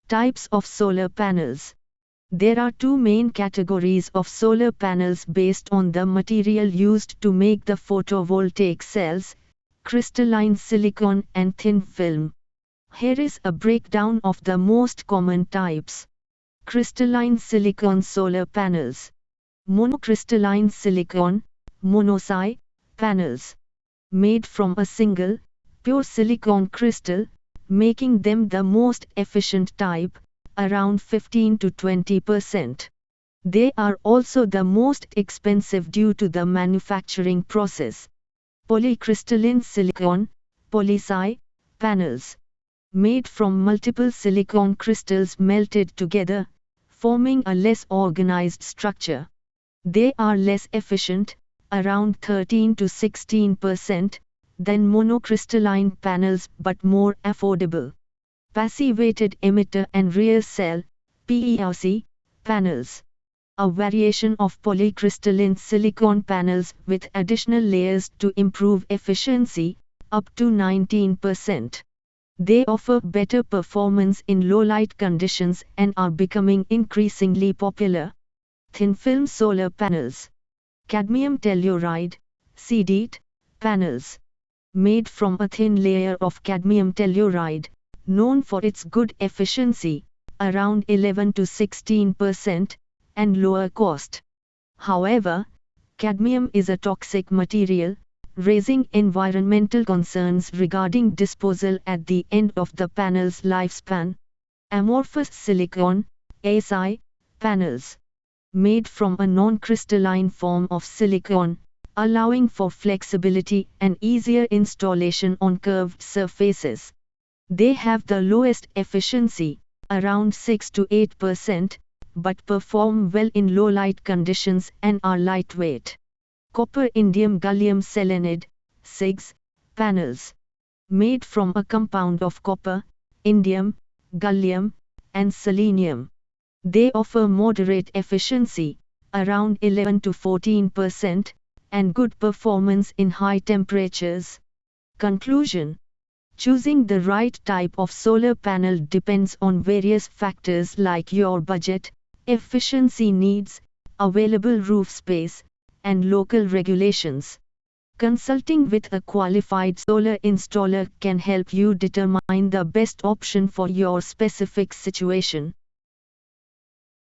Types of solar panels. There are two main categories of solar panels based on the material used to make the photovoltaic cells: crystalline silicon and thin film. Here is a breakdown of the most common types. Crystalline silicon solar panels. Monocrystalline silicon, monoci, panels. Made from a single, pure silicon crystal, making them the most efficient type, around 15 to 20%. They are also the most expensive due to the manufacturing process. Polycrystalline silicon, polyci, panels. Made from multiple silicon crystals melted together, forming a less organized structure. They are less efficient, around 13 to 16%, than monocrystalline panels but more affordable. Passivated emitter and rear cell, PERC, panels. A variation of polycrystalline silicon panels with additional layers to improve efficiency, up to 19%. They offer better performance in low light conditions and are becoming increasingly popular. Thin film solar panels. Cadmium telluride, CDT, panels. Made from a thin layer of cadmium telluride, known for its good efficiency, around 11 to 16%, and lower cost. However, cadmium is a toxic material, raising environmental concerns regarding disposal at the end of the panel's lifespan. Amorphous silicon, ASI, panels. Made from a non-crystalline form of silicon, allowing for flexibility and easier installation on curved surfaces. They have the lowest efficiency, around 6 to 8%, but perform well in low light conditions and are lightweight. Copper indium gallium selenide, CIGS, panels. Made from a compound of copper, indium, gallium, and selenium. They offer moderate efficiency, around 11 to 14%, and good performance in high temperatures. Conclusion. Choosing the right type of solar panel depends on various factors like your budget, efficiency needs, available roof space, and local regulations. Consulting with a qualified solar installer can help you determine the best option for your specific situation.